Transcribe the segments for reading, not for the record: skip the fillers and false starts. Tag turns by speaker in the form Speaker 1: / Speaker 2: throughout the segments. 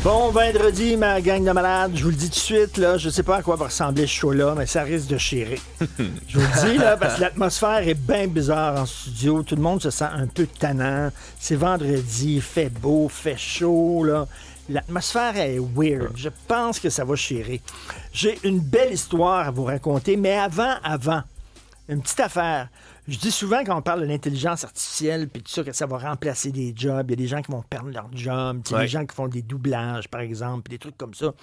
Speaker 1: Bon vendredi, ma gang de malades. Je vous le dis tout de suite, là, je sais pas à quoi va ressembler ce show-là, mais ça risque de chier. Je vous le dis, là, parce que l'atmosphère est bien bizarre en studio. Tout le monde se sent un peu tannant. C'est vendredi, fait beau, fait chaud, là. L'atmosphère est weird. Je pense que ça va chier. J'ai une belle histoire à vous raconter, mais avant, une petite affaire. Je dis souvent quand on parle de l'intelligence artificielle puis tout ça, que ça va remplacer des jobs. Il y a des gens qui vont perdre leur job. Des gens qui font des doublages, par exemple, des trucs comme ça.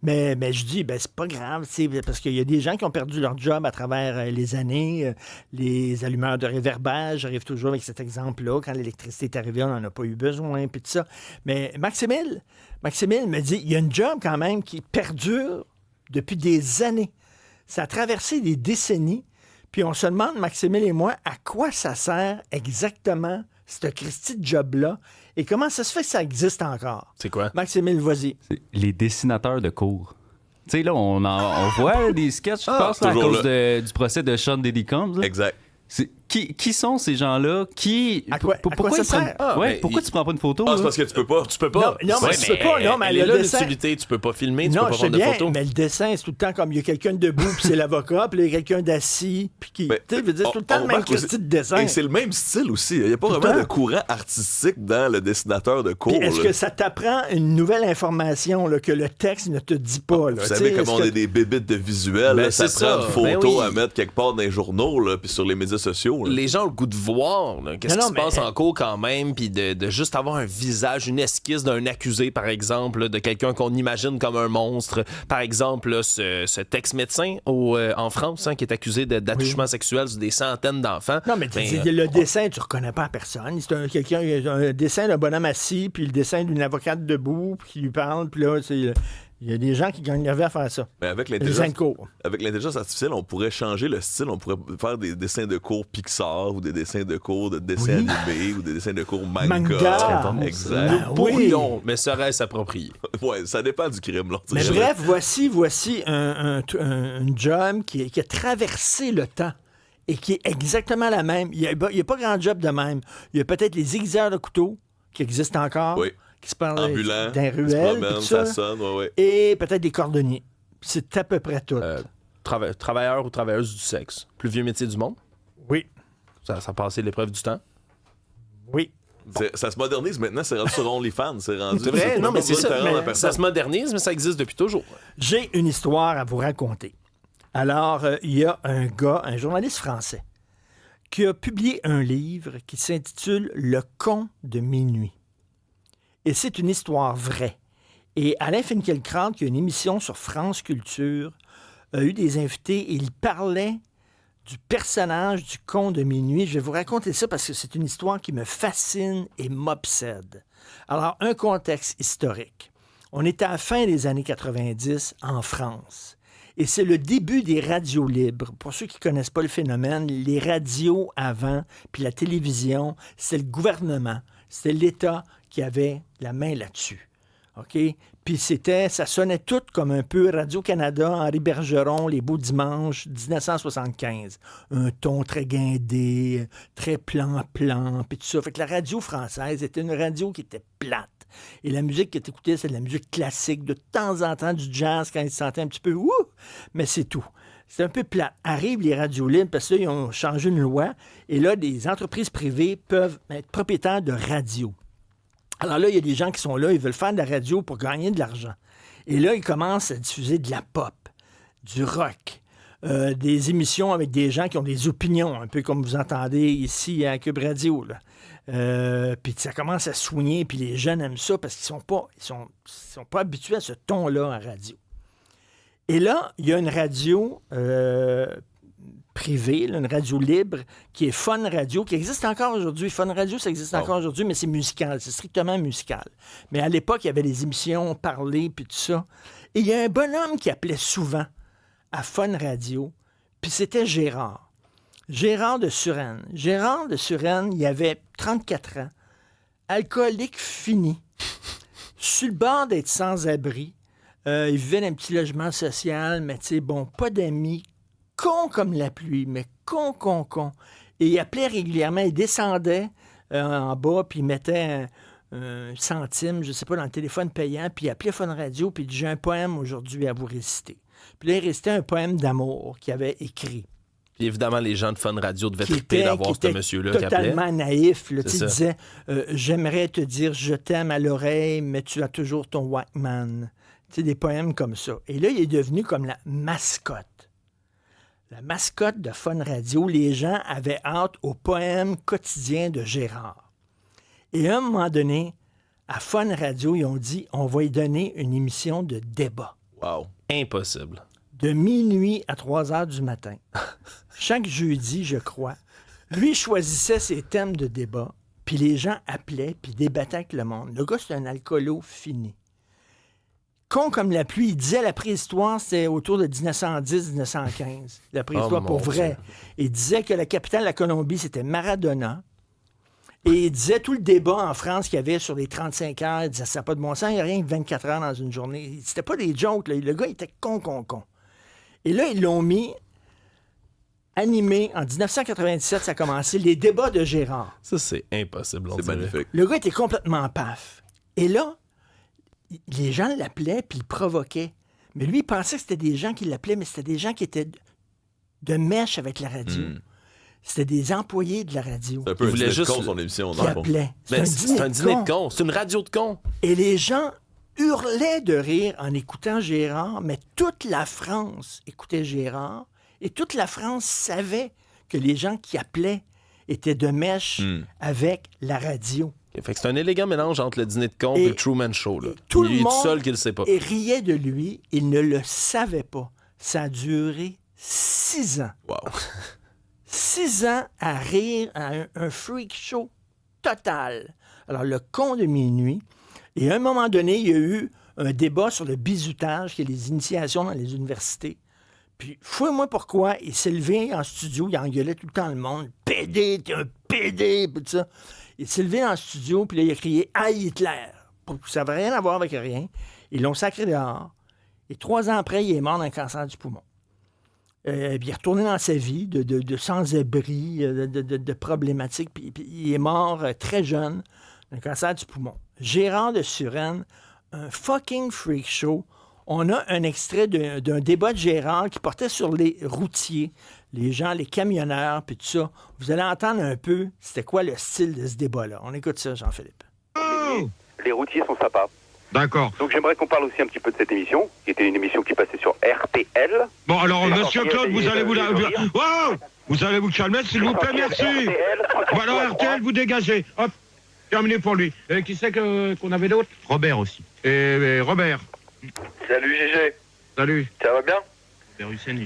Speaker 1: Mais je dis, c'est pas grave, parce qu'il y a des gens qui ont perdu leur job à travers les années. Les allumeurs de réverbère, j'arrive toujours avec cet exemple-là. Quand l'électricité est arrivée, on n'en a pas eu besoin, puis tout ça. Mais Maximile me dit, il y a une job quand même qui perdure depuis des années. Ça a traversé des décennies. Puis on se demande, Maximile et moi, à quoi ça sert exactement ce Christy de job-là et comment ça se fait que ça existe encore?
Speaker 2: C'est quoi?
Speaker 1: Maximile, vas-y.
Speaker 3: C'est les dessinateurs de cours. Tu sais, là, on voit des sketchs qui passent là, à cause du procès de Sean Diddy Combs.
Speaker 2: Exact.
Speaker 3: Qui sont ces gens-là?
Speaker 1: Pourquoi ça sert?
Speaker 3: Pourquoi tu prends pas une photo?
Speaker 2: C'est parce que tu peux pas. Tu peux pas.
Speaker 1: Non, mais tu peux pas. Non, mais
Speaker 2: elle
Speaker 1: le
Speaker 2: est
Speaker 1: dessin...
Speaker 2: l'utilité. Tu peux pas filmer, tu peux pas
Speaker 1: je sais
Speaker 2: prendre de
Speaker 1: bien,
Speaker 2: photos.
Speaker 1: mais le dessin, c'est tout le temps comme il y a quelqu'un debout, puis c'est l'avocat, puis il y a quelqu'un d'assis, puis qui... Tu sais, c'est tout le temps le même style de dessin.
Speaker 2: Et c'est le même style aussi. Il n'y a pas vraiment de courant artistique dans le dessinateur de cours.
Speaker 1: Est-ce que ça t'apprend une nouvelle information là, que le texte ne te dit pas? Là,
Speaker 2: vous savez comment on est des bébites de visuel. Ça prend une photo à mettre quelque part dans les journaux, puis sur les médias sociaux.
Speaker 4: Les gens ont le goût de voir qu'est-ce qui se passe en cours quand même, puis de juste avoir un visage, une esquisse d'un accusé, par exemple, là, de quelqu'un qu'on imagine comme un monstre. Par exemple, là, ce ex-médecin en France qui est accusé d'attouchement sexuel sur des centaines d'enfants.
Speaker 1: Non, mais le dessin, tu reconnais pas personne. C'est un dessin d'un bonhomme assis, puis le dessin d'une avocate debout, puis qui lui parle, puis là, c'est... Il y a des gens qui gagnent leur vie à faire ça.
Speaker 2: Mais avec l'intelligence artificielle, on pourrait changer le style. On pourrait faire des dessins de cours Pixar ou des dessins de cours de dessins animés ou des dessins de cours manga. Exact.
Speaker 4: Nous pourrions, mais serait-ce approprié?
Speaker 2: Ouais, ça dépend du crime. Là,
Speaker 1: mais bref, voici un job qui a traversé le temps et qui est exactement la même. Il n'y a pas grand job de même. Il y a peut-être les aiguiseurs de couteau qui existent encore.
Speaker 2: Oui.
Speaker 1: Qui se parlent
Speaker 2: ambulant,
Speaker 1: d'un ruelle,
Speaker 2: ça sonne,
Speaker 1: et peut-être des cordonniers. C'est à peu près tout.
Speaker 4: Travailleur ou travailleuse du sexe. Plus vieux métier du monde?
Speaker 1: Oui.
Speaker 4: Ça a passé l'épreuve du temps?
Speaker 1: Oui.
Speaker 2: Ça se modernise maintenant, c'est rendu sur OnlyFans. C'est
Speaker 4: vrai, non, mais c'est ça. Mais ça se modernise, mais ça existe depuis toujours.
Speaker 1: J'ai une histoire à vous raconter. Alors, il y a un journaliste français, qui a publié un livre qui s'intitule « Le con de minuit ». Et c'est une histoire vraie. Et Alain Finkielkraut, qui a une émission sur France Culture, a eu des invités et il parlait du personnage du con de minuit. Je vais vous raconter ça parce que c'est une histoire qui me fascine et m'obsède. Alors, un contexte historique. On est à la fin des années 90 en France. Et c'est le début des radios libres. Pour ceux qui ne connaissent pas le phénomène, les radios avant, puis la télévision, c'est le gouvernement, c'est l'État qui avait la main là-dessus. OK? Puis ça sonnait tout comme un peu Radio-Canada, Henri Bergeron, Les Beaux Dimanches, 1975. Un ton très guindé, très plan-plan, puis tout ça. Fait que la radio française était une radio qui était plate. Et la musique que tu écoutais, c'est de la musique classique, de temps en temps du jazz quand ils se sentaient un petit peu « ouh », mais c'est tout. C'est un peu plat. Arrivent les radios libres parce qu'ils ont changé une loi et là, des entreprises privées peuvent être propriétaires de radios. Alors là, il y a des gens qui sont là, ils veulent faire de la radio pour gagner de l'argent. Et là, ils commencent à diffuser de la pop, du rock, des émissions avec des gens qui ont des opinions, un peu comme vous entendez ici à Cube Radio. Puis ça commence à soigner, puis les jeunes aiment ça parce qu'ils sont pas habitués à ce ton-là en radio. Et là, il y a une radio privée, une radio libre, qui est Fun Radio, qui existe encore aujourd'hui. Fun Radio, ça existe encore aujourd'hui, mais c'est musical, c'est strictement musical. Mais à l'époque, il y avait des émissions parlées, puis tout ça. Et il y a un bonhomme qui appelait souvent à Fun Radio, puis c'était Gérard. Gérard de Suresnes. Gérard de Suresnes, il avait 34 ans, alcoolique fini, sur le bord d'être sans-abri. Il vivait dans un petit logement social, mais tu sais, bon, pas d'amis, con comme la pluie, mais con. Et il appelait régulièrement, il descendait en bas, puis il mettait centime, je sais pas, dans le téléphone payant, puis il appelait Fun Radio, puis il dit « J'ai un poème aujourd'hui à vous réciter. » Puis là, il récitait un poème d'amour qu'il avait écrit.
Speaker 4: Puis évidemment, les gens de Fun Radio devaient triper d'avoir ce monsieur-là qui appelait.
Speaker 1: Totalement naïf. Là, tu disais j'aimerais te dire je t'aime à l'oreille, mais tu as toujours ton Walkman. Tu sais, des poèmes comme ça. Et là, il est devenu comme la mascotte. La mascotte de Fun Radio. Les gens avaient hâte au poème quotidien de Gérard. Et à un moment donné, à Fun Radio, ils ont dit on va lui donner une émission de débat.
Speaker 4: Wow. Impossible.
Speaker 1: De minuit à 3 heures du matin. Chaque jeudi, je crois. Lui choisissait ses thèmes de débat, puis les gens appelaient, puis débattaient avec le monde. Le gars, c'est un alcoolo fini. Con comme la pluie, il disait la préhistoire, c'était autour de 1910-1915. La préhistoire pour vrai. Il disait que la capitale de la Colombie, c'était Maradona. Et il disait tout le débat en France qu'il y avait sur les 35 heures. Il disait ça n'a pas de bon sens, il n'y a rien que 24 heures dans une journée. C'était pas des jokes, là. Le gars, il était con. Et là, ils l'ont mis animé. En 1997, ça a commencé, les débats de Gérard.
Speaker 4: Ça, c'est impossible.
Speaker 2: C'est magnifique.
Speaker 1: Le gars était complètement paf. Et là, les gens l'appelaient puis ils provoquaient. Mais lui, il pensait que c'était des gens qui l'appelaient, mais c'était des gens qui étaient de mèche avec la radio. C'était des employés de la radio.
Speaker 2: C'est un peu un dîner de con, son émission.
Speaker 1: Qui appelaient.
Speaker 4: C'est un dîner de con. C'est une radio de con.
Speaker 1: Et les gens hurlaient de rire en écoutant Gérard, mais toute la France écoutait Gérard et toute la France savait que les gens qui appelaient étaient de mèche avec la radio.
Speaker 4: Fait que c'est un élégant mélange entre le dîner de con et le Truman Show. Là.
Speaker 1: Tout le
Speaker 4: monde est
Speaker 1: monde
Speaker 4: tout seul qui le sait pas.
Speaker 1: Et riait de lui, il ne le savait pas. Ça a duré 6 ans.
Speaker 2: Wow.
Speaker 1: 6 ans à rire à un freak show total. Alors, le con de minuit. Et à un moment donné, il y a eu un débat sur le bizutage, qui est les initiations dans les universités. Puis, fouille-moi pourquoi, il s'est levé en studio, il engueulait tout le temps le monde. « PD, t'es un PD! » Puis tout ça. Il s'est levé en studio, puis là, il a crié « Aïe Hitler! » Ça n'avait rien à voir avec rien. Ils l'ont sacré dehors. Et 3 ans après, il est mort d'un cancer du poumon. Puis il est retourné dans sa vie de sans-abri, de problématiques. Puis il est mort très jeune d'un cancer du poumon. Gérard de Suresnes, un fucking freak show. On a un extrait d'un débat de Gérard qui portait sur les routiers, les gens, les camionneurs, puis tout ça. Vous allez entendre un peu c'était quoi le style de ce débat-là. On écoute ça, Jean-Philippe.
Speaker 5: Les routiers sont sympas.
Speaker 6: D'accord.
Speaker 5: Donc j'aimerais qu'on parle aussi un petit peu de cette émission, qui était une émission qui passait sur RTL.
Speaker 6: Bon, alors, monsieur Claude, vous allez vous allez vous calmer, s'il vous plaît, merci. Voilà, RTL, vous dégagez. Hop, terminé pour lui. Qui c'est qu'on avait d'autre? Robert aussi. Et Robert.
Speaker 5: Salut GG.
Speaker 6: Salut.
Speaker 5: Ça va bien?
Speaker 6: Robert Hussein,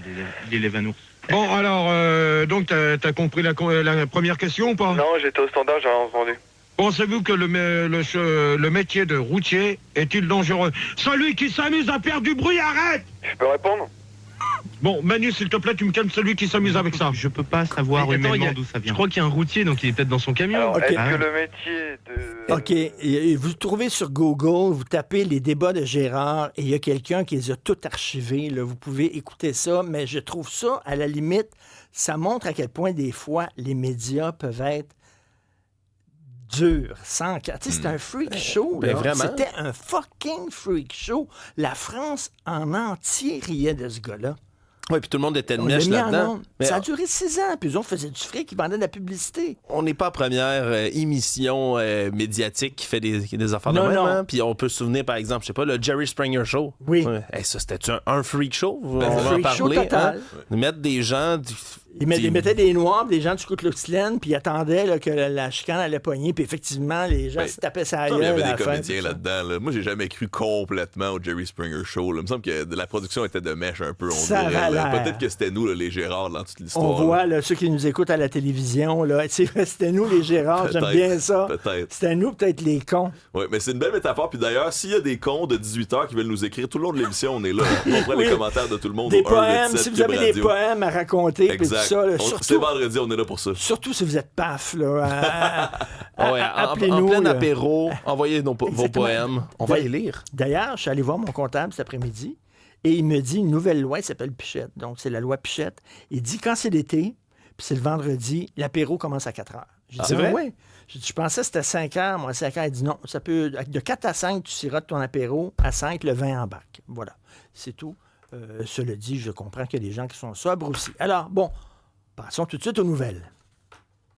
Speaker 6: il est les Vanours. Bon, alors, donc, t'as compris la première question ou pas?
Speaker 5: Non, j'étais au standard, j'ai rien entendu.
Speaker 6: Pensez-vous que le métier de routier est-il dangereux? Celui qui s'amuse à faire du bruit, arrête!
Speaker 5: Je peux répondre?
Speaker 6: Bon, Manu, s'il te plaît, tu me calmes celui qui s'amuse avec ça.
Speaker 7: Je peux pas savoir humainement d'où ça vient. Je crois qu'il y a un routier, donc il est peut-être dans son camion.
Speaker 5: Alors,
Speaker 1: Okay.
Speaker 5: est-ce que le métier de...
Speaker 1: OK. Et vous trouvez sur Google, vous tapez les débats de Gérard et il y a quelqu'un qui les a tout archivés. Là. Vous pouvez écouter ça, mais je trouve ça, à la limite, ça montre à quel point des fois les médias peuvent être durs, sans... Tu sais, c'était un freak show.
Speaker 4: Ben, vraiment.
Speaker 1: C'était un fucking freak show. La France en entier riait de ce gars-là.
Speaker 4: Oui, puis tout le monde était de
Speaker 1: On
Speaker 4: mèche
Speaker 1: l'a mis en
Speaker 4: là-dedans.
Speaker 1: ondes.
Speaker 4: Mais
Speaker 1: Ça a duré 6 ans, puis eux autres faisaient du fric, ils vendaient de la publicité.
Speaker 4: on n'est pas la première émission médiatique qui fait des affaires
Speaker 1: Non,
Speaker 4: de même.
Speaker 1: non.
Speaker 4: Hein? Puis on peut se souvenir, par exemple, je sais pas, le Jerry Springer Show.
Speaker 1: Oui.
Speaker 4: Ouais. Hey, ça, c'était un freak show? On
Speaker 1: Un
Speaker 4: va en
Speaker 1: freak show
Speaker 4: parler.
Speaker 1: total.
Speaker 4: Hein? Mettre des gens...
Speaker 1: Ils mettaient des noirs, des gens du Ku Klux Klan, puis ils attendaient là, que la chicane allait pogner, puis effectivement, les gens se tapaient sa gueule.
Speaker 2: Il y avait
Speaker 1: à la
Speaker 2: des
Speaker 1: fin,
Speaker 2: comédiens
Speaker 1: tout ça.
Speaker 2: là-dedans. Là. Moi, j'ai jamais cru complètement au Jerry Springer Show. Là. Il me semble que la production était de mèche un peu. On
Speaker 1: Ça
Speaker 2: dirait,
Speaker 1: a
Speaker 2: là.
Speaker 1: l'air.
Speaker 2: Peut-être que c'était nous, là, les Gérards, dans toute l'histoire.
Speaker 1: On voit là, ceux qui nous écoutent à la télévision, là, c'était nous les Gérards, j'aime
Speaker 2: Peut-être,
Speaker 1: bien ça.
Speaker 2: peut-être.
Speaker 1: C'était nous peut-être les cons.
Speaker 2: Oui, mais c'est une belle métaphore. Puis d'ailleurs, s'il y a des cons de 18 heures qui veulent nous écrire tout le long de l'émission, on est là. On prend
Speaker 1: Oui.
Speaker 2: les commentaires de tout le monde.
Speaker 1: Des
Speaker 2: au
Speaker 1: poèmes,
Speaker 2: 187
Speaker 1: si vous avez
Speaker 2: Cube
Speaker 1: des
Speaker 2: Radio.
Speaker 1: poèmes à raconter, puis tout
Speaker 2: Exact.
Speaker 1: ça, là,
Speaker 2: C'est
Speaker 1: surtout,
Speaker 2: vendredi, on est là pour ça.
Speaker 1: surtout si vous êtes paf, là.
Speaker 4: Ouais, en
Speaker 1: Appelez-nous.
Speaker 4: plein
Speaker 1: là.
Speaker 4: apéro, envoyez vos
Speaker 1: Exactement.
Speaker 4: poèmes. On va les lire.
Speaker 1: D'ailleurs, je suis allé voir mon comptable cet après-midi et il me dit une nouvelle loi qui s'appelle Pichette. Donc, c'est la loi Pichette. Il dit quand c'est l'été, puis c'est le vendredi, l'apéro commence à 4 heures. C'est vrai? Oui. Je pensais que c'était 5 heures. Moi, 5 heures, il dit non. Ça peut, de 4 à 5, tu sirotes ton apéro. À 5, le vin embarque. Voilà. C'est tout. Cela dit, je comprends qu'il y a des gens qui sont sobres aussi. Alors, bon, passons tout de suite aux nouvelles.